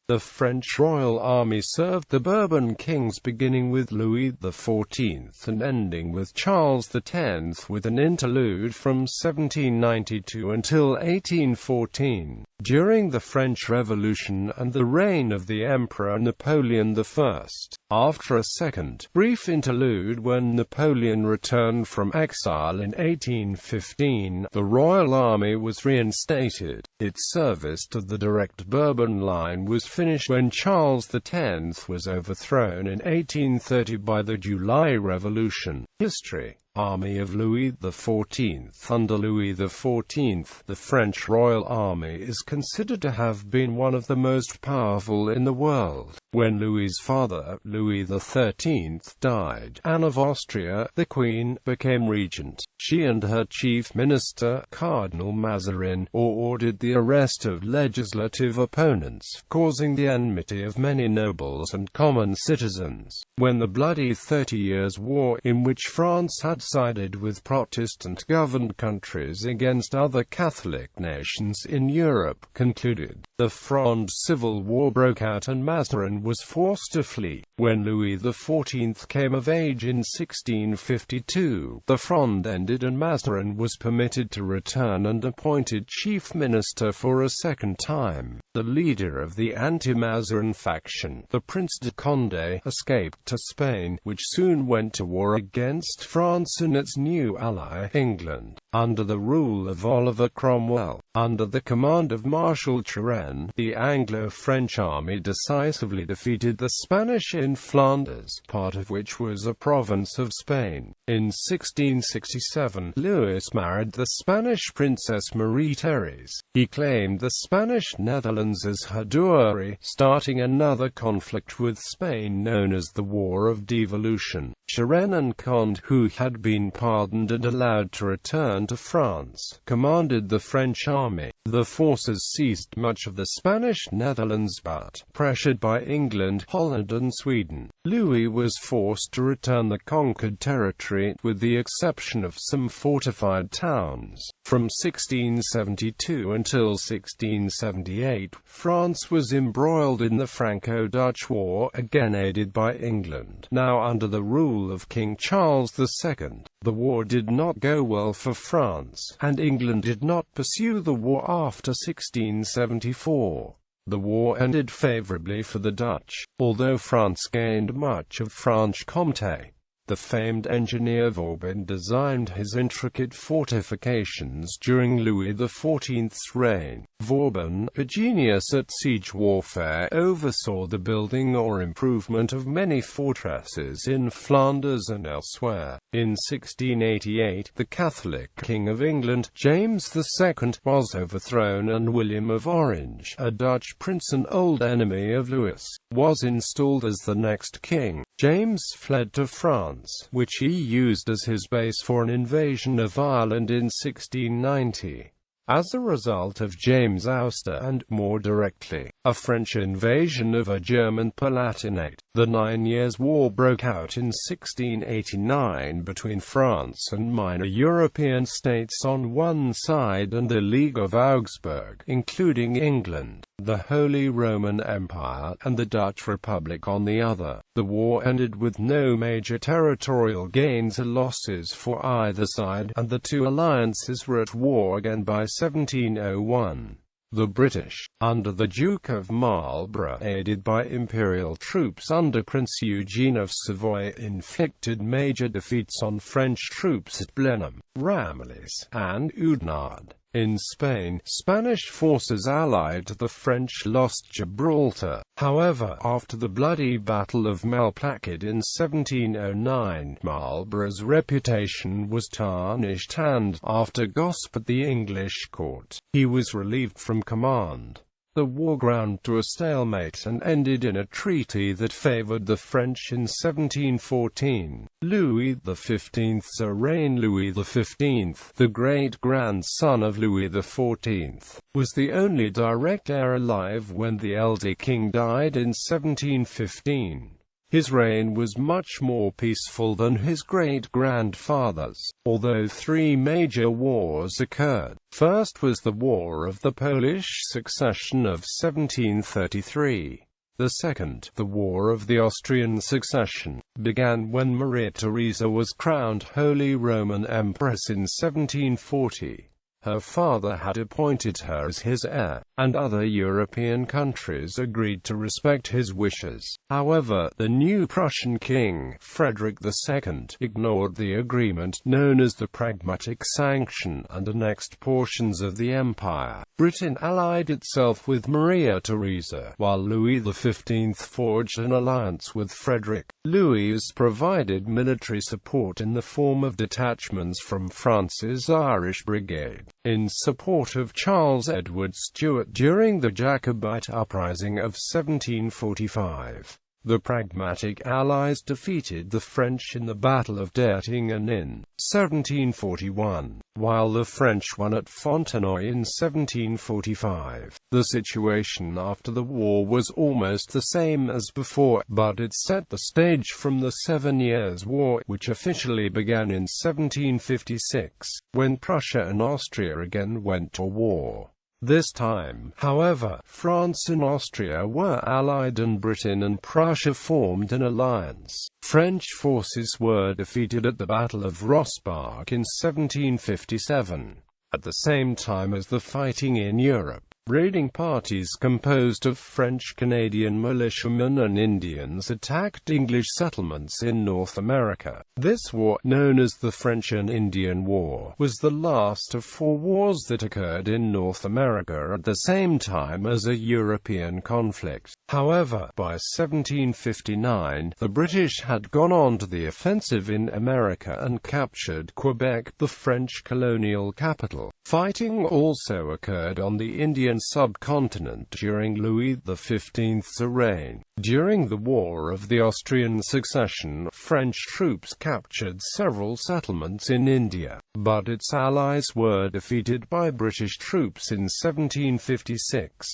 The French Royal Army served the Bourbon kings beginning with Louis XIV and ending with Charles X, with an interlude from 1792 until 1814. During the French Revolution and the reign of the Emperor Napoleon I, after a second, brief interlude when Napoleon returned from exile in 1815, the Royal Army was reinstated. Its service to the direct Bourbon line was finished when Charles X was overthrown in 1830 by the July Revolution. History. Army of Louis XIV. Under Louis XIV, the French Royal Army is considered to have been one of the most powerful in the world. When Louis's father, Louis XIII, died, Anne of Austria, the Queen, became regent. She and her chief minister, Cardinal Mazarin, ordered the arrest of legislative opponents, causing the enmity of many nobles and common citizens. When the bloody 30 Years' War, in which France had sided with Protestant-governed countries against other Catholic nations in Europe, concluded, the Fronde civil war broke out and Mazarin was forced to flee. When Louis XIV came of age in 1652, the Fronde ended and Mazarin was permitted to return and appointed chief minister for a second time. The leader of the anti-Mazarin faction, the Prince de Condé, escaped to Spain, which soon went to war against France and its new ally, England. Under the rule of Oliver Cromwell, under the command of Marshal Turenne, the Anglo-French army decisively defeated the Spanish in Flanders, part of which was a province of Spain. In 1667, Louis married the Spanish princess Marie Thérèse. He claimed the Spanish Netherlands as her dowry, starting another conflict with Spain known as the War of Devolution. Turenne and Condé, who had been pardoned and allowed to return to France, commanded the French army. The forces seized much of the Spanish Netherlands but, pressured by England, Holland and Sweden, Louis was forced to return the conquered territory, with the exception of some fortified towns. From 1672 until 1678, France was embroiled in the Franco-Dutch War, again aided by England, now under the rule of King Charles II. The war did not go well for France, and England did not pursue the war after 1674. The war ended favorably for the Dutch, although France gained much of Franche-Comté. The famed engineer Bourbon designed his intricate fortifications during Louis XIV's reign. Bourbon, a genius at siege warfare, oversaw the building or improvement of many fortresses in Flanders and elsewhere. In 1688, the Catholic King of England, James II, was overthrown and William of Orange, a Dutch prince and old enemy of Louis, was installed as the next king. James fled to France, which he used as his base for an invasion of Ireland in 1690. As a result of James' ouster and, more directly, a French invasion of a German Palatinate, the 9 Years' War broke out in 1689 between France and minor European states on one side and the League of Augsburg, including England, the Holy Roman Empire, and the Dutch Republic on the other. The war ended with no major territorial gains or losses for either side, and the two alliances were at war again by 1701. The British, under the Duke of Marlborough, aided by imperial troops under Prince Eugene of Savoy, inflicted major defeats on French troops at Blenheim, Ramillies, and Oudenarde. In Spain, Spanish forces allied to the French lost Gibraltar. However, after the bloody Battle of Malplaquet in 1709, Marlborough's reputation was tarnished and, after gossip at the English court, he was relieved from command. The war ground to a stalemate and ended in a treaty that favored the French in 1714. Louis XV's reign. Louis XV, the great-grandson of Louis XIV, was the only direct heir alive when the elder king died in 1715. His reign was much more peaceful than his great-grandfather's, although three major wars occurred. First was the War of the Polish Succession of 1733. The second, the War of the Austrian Succession, began when Maria Theresa was crowned Holy Roman Empress in 1740. Her father had appointed her as his heir, and other European countries agreed to respect his wishes. However, the new Prussian king, Frederick II, ignored the agreement known as the Pragmatic Sanction and annexed portions of the empire. Britain allied itself with Maria Theresa, while Louis XV forged an alliance with Frederick. Louis provided military support in the form of detachments from France's Irish Brigade, in support of Charles Edward Stuart during the Jacobite uprising of 1745. The Pragmatic Allies defeated the French in the Battle of Dettingen in 1741, while the French won at Fontenoy in 1745. The situation after the war was almost the same as before, but it set the stage from the 7 Years' War, which officially began in 1756, when Prussia and Austria again went to war. This time, however, France and Austria were allied and Britain and Prussia formed an alliance. French forces were defeated at the Battle of Rossbach in 1757. At the same time as the fighting in Europe, raiding parties composed of French-Canadian militiamen and Indians attacked English settlements in North America. This war, known as the French and Indian War, was the last of 4 wars that occurred in North America at the same time as a European conflict. However, by 1759, the British had gone on to the offensive in America and captured Quebec, the French colonial capital. Fighting also occurred on the Indian subcontinent during Louis XV's reign. During the War of the Austrian Succession, French troops captured several settlements in India, but its allies were defeated by British troops in 1756.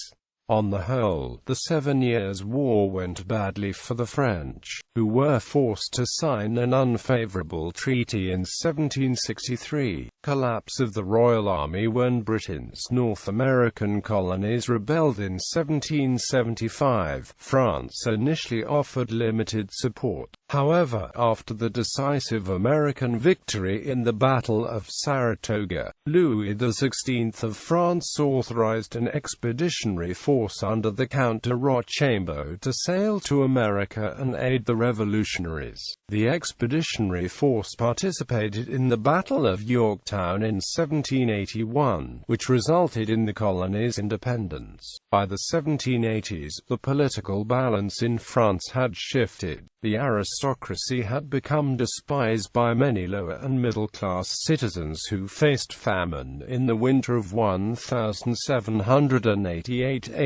On the whole, the 7 Years' War went badly for the French, who were forced to sign an unfavorable treaty in 1763. Collapse of the Royal Army. When Britain's North American colonies rebelled in 1775, France initially offered limited support. However, after the decisive American victory in the Battle of Saratoga, Louis XVI of France authorized an expeditionary force under the Count de Rochambeau to sail to America and aid the revolutionaries. The expeditionary force participated in the Battle of Yorktown in 1781, which resulted in the colony's independence. By the 1780s, the political balance in France had shifted. The aristocracy had become despised by many lower and middle-class citizens who faced famine in the winter of 1788-89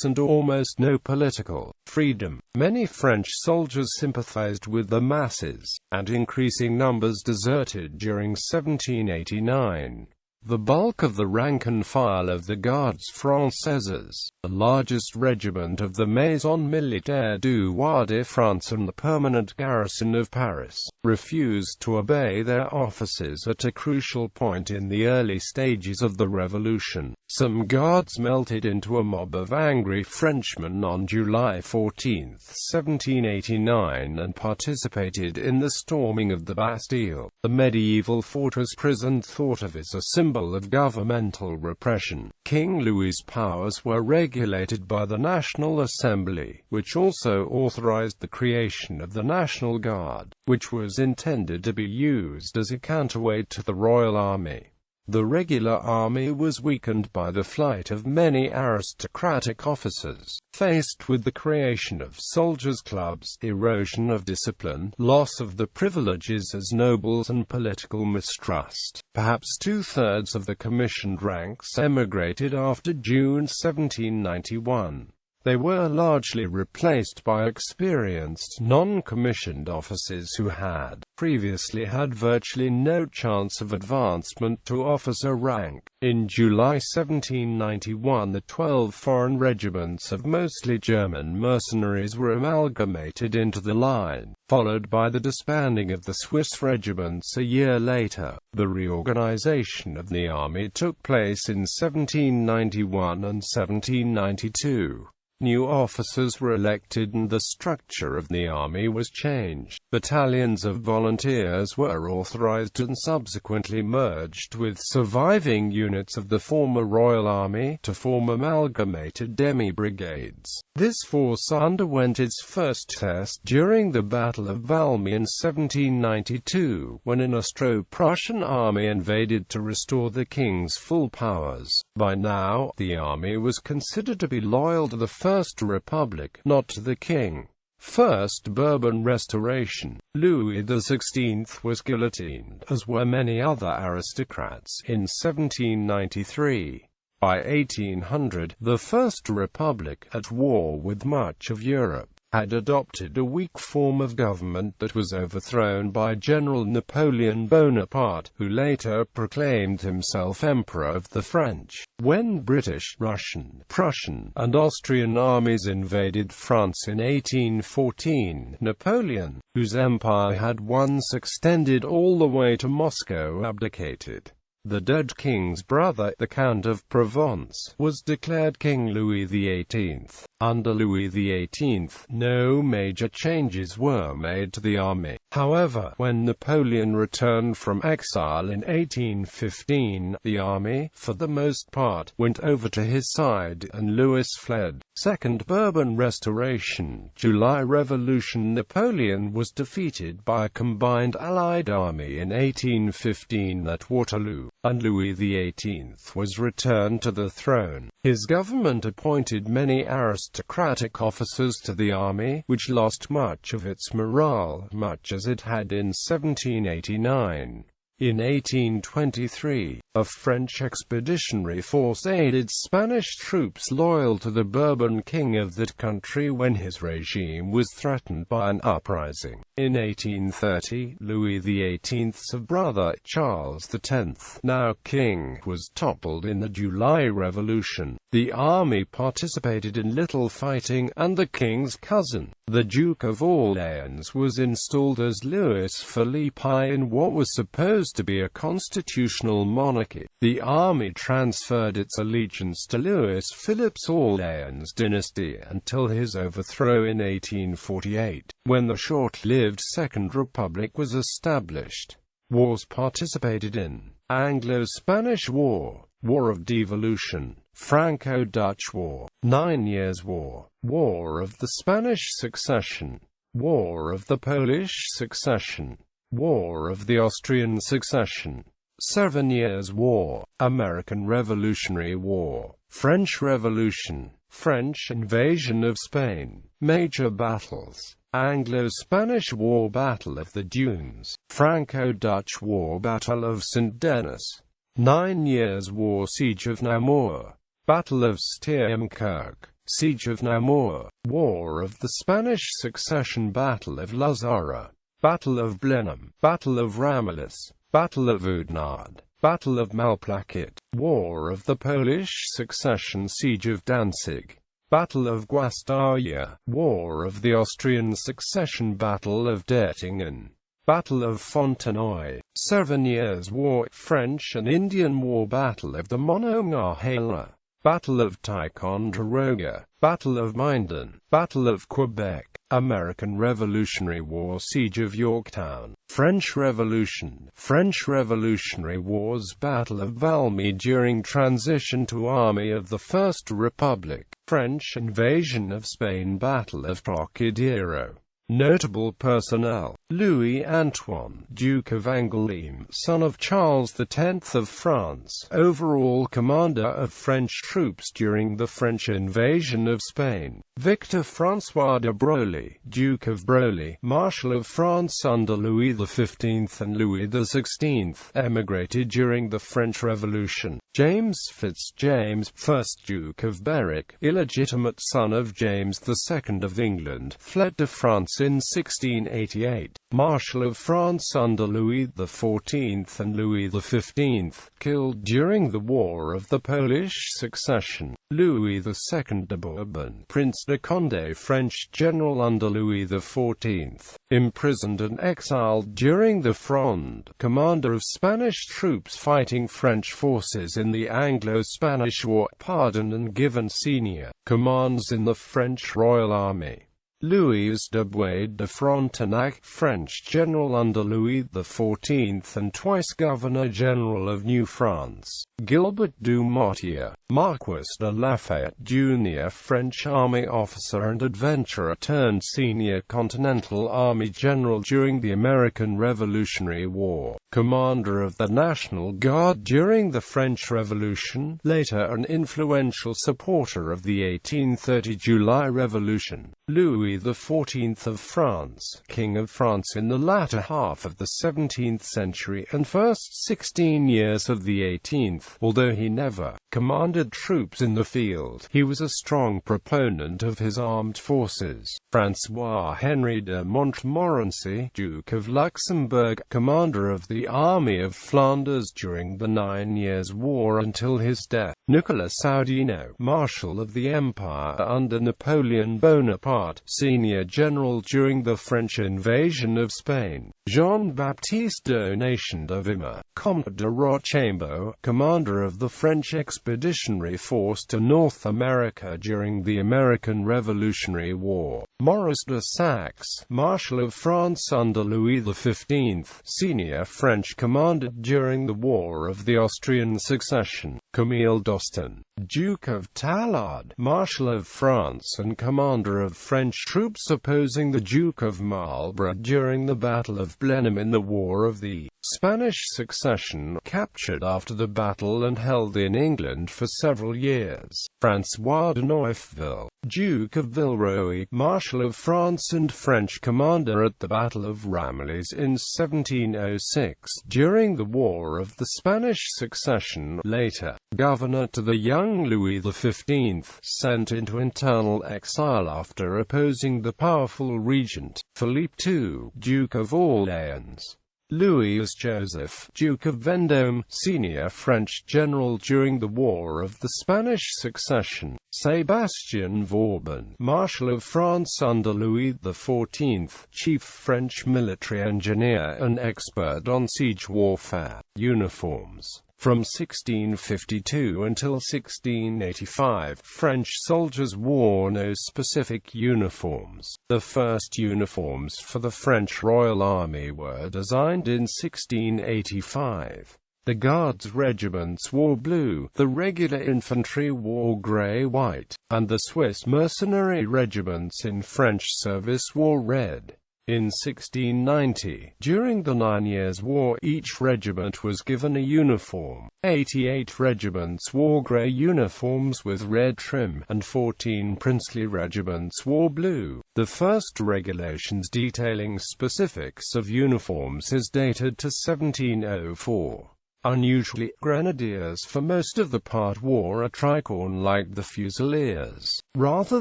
and almost no political freedom. Many French soldiers sympathized with the masses, and increasing numbers deserted during 1789. The bulk of the rank and file of the Gardes Françaises, the largest regiment of the Maison Militaire du Roi de France and the permanent garrison of Paris, refused to obey their officers at a crucial point in the early stages of the revolution. Some guards melted into a mob of angry Frenchmen on July 14, 1789 and participated in the storming of the Bastille, the medieval fortress prison thought of as a symbol of governmental repression. King Louis's powers were regulated by the National Assembly, which also authorized the creation of the National Guard, which was intended to be used as a counterweight to the Royal Army. The regular army was weakened by the flight of many aristocratic officers. Faced with the creation of soldiers' clubs, erosion of discipline, loss of the privileges as nobles and political mistrust, perhaps 2/3 of the commissioned ranks emigrated after June 1791. They were largely replaced by experienced non-commissioned officers who had previously had virtually no chance of advancement to officer rank. In July 1791, the 12 foreign regiments of mostly German mercenaries were amalgamated into the line, followed by the disbanding of the Swiss regiments a year later. The reorganization of the army took place in 1791 and 1792. New officers were elected and the structure of the army was changed. Battalions of volunteers were authorized and subsequently merged with surviving units of the former Royal Army to form amalgamated demi-brigades. This force underwent its first test during the Battle of Valmy in 1792, when an Austro-Prussian army invaded to restore the king's full powers. By now, the army was considered to be loyal to the First Republic, not to the king. First Bourbon Restoration. Louis XVI was guillotined, as were many other aristocrats, in 1793. By 1800, the First Republic, at war with much of Europe, had adopted a weak form of government that was overthrown by General Napoleon Bonaparte, who later proclaimed himself Emperor of the French. When British, Russian, Prussian, and Austrian armies invaded France in 1814, Napoleon, whose empire had once extended all the way to Moscow, abdicated. The dead king's brother, the Count of Provence, was declared King Louis XVIII. Under Louis XVIII, no major changes were made to the army. However, when Napoleon returned from exile in 1815, the army, for the most part, went over to his side, and Louis fled. Second Bourbon Restoration. July Revolution. Napoleon was defeated by a combined Allied army in 1815 at Waterloo, and Louis XVIII was returned to the throne. His government appointed many aristocratic officers to the army, which lost much of its morale, much as it had in 1789. In 1823, a French expeditionary force aided Spanish troops loyal to the Bourbon king of that country when his regime was threatened by an uprising. In 1830, Louis XVIII's brother, Charles X, now king, was toppled in the July Revolution. The army participated in little fighting, and the king's cousin, the Duke of Orleans, was installed as Louis Philippe in what was supposed to be a constitutional monarchy. The army transferred its allegiance to Louis Philippe's Orleans dynasty until his overthrow in 1848, when the short-lived Second Republic was established. Wars participated in: Anglo-Spanish War, War of Devolution, Franco-Dutch War, 9 Years' War, War of the Spanish Succession, War of the Polish Succession, War of the Austrian Succession, 7 Years' War, American Revolutionary War, French Revolution, French invasion of Spain, major battles: Anglo-Spanish War, Battle of the Dunes, Franco-Dutch War, Battle of St. Denis, 9 Years' War, Siege of Namur, Battle of Steenkirk, Siege of Namur, War of the Spanish Succession, Battle of Lazara, Battle of Blenheim, Battle of Ramillies, Battle of Oudenarde, Battle of Malplaquet, War of the Polish Succession, Siege of Danzig, Battle of Guastalla, War of the Austrian Succession, Battle of Dettingen, Battle of Fontenoy, 7 Years' War, French and Indian War, Battle of the Monongahela, Battle of Ticonderoga, Battle of Minden, Battle of Quebec, American Revolutionary War, Siege of Yorktown, French Revolution, French Revolutionary Wars, Battle of Valmy during transition to Army of the First Republic, French invasion of Spain, Battle of Trocadero. Notable personnel: Louis Antoine, Duke of Angoulême, son of Charles X of France, overall commander of French troops during the French invasion of Spain. Victor Francois de Broglie, Duke of Broglie, Marshal of France under Louis XV and Louis XVI, emigrated during the French Revolution. James Fitzjames, 1st Duke of Berwick, illegitimate son of James II of England, fled to France in 1688. Marshal of France under Louis XIV and Louis XV, killed during the War of the Polish Succession. Louis II de Bourbon, Prince de Condé, French general under Louis XIV, imprisoned and exiled during the Fronde, commander of Spanish troops fighting French forces in the Anglo-Spanish War, pardoned and given senior commands in the French Royal Army. Louis de Bois de Frontenac, French general under Louis XIV and twice Governor-General of New France. Gilbert du Motier, Marquis de Lafayette Jr., French army officer and adventurer turned senior Continental Army general during the American Revolutionary War, commander of the National Guard during the French Revolution, later an influential supporter of the 1830 July Revolution. Louis XIV of France, King of France in the latter half of the 17th century and first 16 years of the 18th. Although he never commanded troops in the field, he was a strong proponent of his armed forces. Francois Henri de Montmorency, Duke of Luxembourg, commander of the Army of Flanders during the 9 Years' War until his death. Nicolas Oudinot, Marshal of the Empire under Napoleon Bonaparte, senior general during the French invasion of Spain. Jean-Baptiste Donation de Vimy, Comte de Rochambeau, commander of the French Expeditionary Force to North America during the American Revolutionary War. Maurice de Saxe, Marshal of France under Louis XV, senior French commander during the War of the Austrian Succession. Camille d'Austin, Duke of Tallard, Marshal of France and commander of French troops opposing the Duke of Marlborough during the Battle of Blenheim in the War of the Spanish Succession, captured after the battle and held in England for several years. Francois de Neufville, Duke of Villeroy, Marshal of France and French commander at the Battle of Ramillies in 1706, during the War of the Spanish Succession, later governor to the young Louis XV, sent into internal exile after opposing the powerful regent, Philippe II, Duke of Orleans. Louis Joseph, Duke of Vendôme, senior French general during the War of the Spanish Succession. Sébastien Vauban, Marshal of France under Louis XIV, chief French military engineer and expert on siege warfare. Uniforms. From 1652 until 1685, French soldiers wore no specific uniforms. The first uniforms for the French Royal Army were designed in 1685. The Guards regiments wore blue, the regular infantry wore grey-white, and the Swiss mercenary regiments in French service wore red. In 1690, during the 9 Years' War, each regiment was given a uniform. 88 regiments wore grey uniforms with red trim, and 14 princely regiments wore blue. The first regulations detailing specifics of uniforms is dated to 1704. Unusually, grenadiers for most of the part wore a tricorn like the fusiliers, rather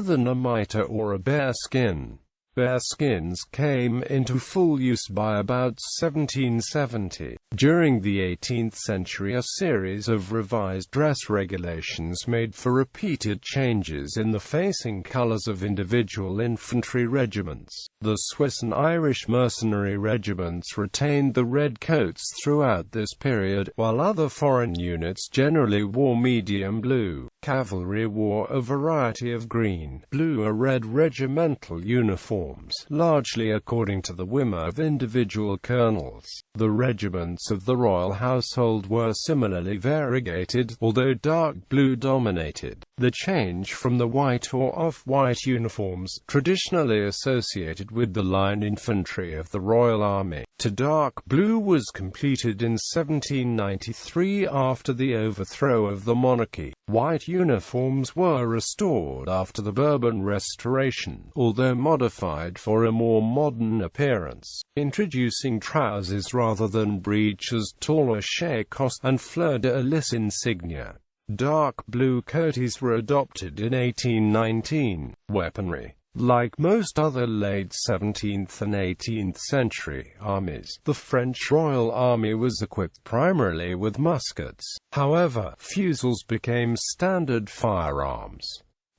than a mitre or a bearskin. Bearskins came into full use by about 1770. During the 18th century, a series of revised dress regulations made for repeated changes in the facing colors of individual infantry regiments. The Swiss and Irish mercenary regiments retained the red coats throughout this period, while other foreign units generally wore medium blue. Cavalry wore a variety of green, blue or red regimental uniforms, largely according to the whim of individual colonels. The regiments of the royal household were similarly variegated, although dark blue dominated. The change from the white or off-white uniforms, traditionally associated with the line infantry of the Royal Army, to dark blue was completed in 1793 after the overthrow of the monarchy. White uniforms were restored after the Bourbon Restoration, although modified for a more modern appearance, introducing trousers rather than breeches, taller costume, and fleur-de-lis insignia. Dark blue coaties were adopted in 1819. Weaponry. Like most other late 17th and 18th century armies, the French Royal Army was equipped primarily with muskets. However, fusils became standard firearms.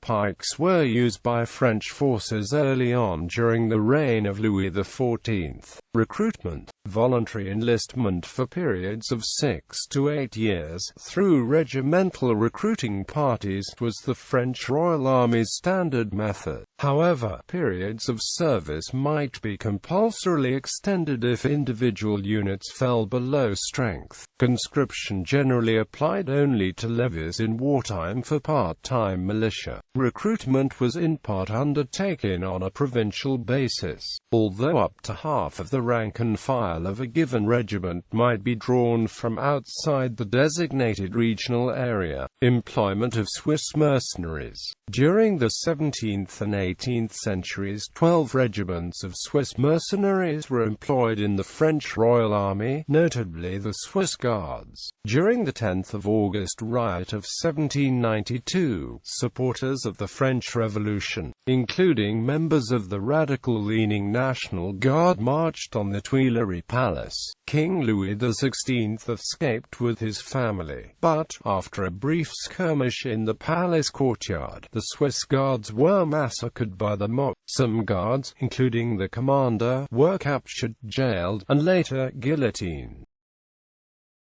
Pikes were used by French forces early on during the reign of Louis XIV. Recruitment, voluntary enlistment for periods of 6 to 8 years, through regimental recruiting parties, was the French Royal Army's standard method. However, periods of service might be compulsorily extended if individual units fell below strength. Conscription generally applied only to levies in wartime for part-time militia. Recruitment was in part undertaken on a provincial basis, although up to half of the rank and file of a given regiment might be drawn from outside the designated regional area. Employment of Swiss mercenaries. During the 17th and 18th centuries, 12 regiments of Swiss mercenaries were employed in the French Royal Army, notably the Swiss Guards. During the 10th of August riot of 1792, supporters of the French Revolution, including members of the radical-leaning National Guard, marched on the Tuileries Palace. King Louis XVI escaped with his family, but, after a brief skirmish in the palace courtyard, the Swiss Guards were massacred by the mob. Some guards, including the commander, were captured, jailed, and later guillotined.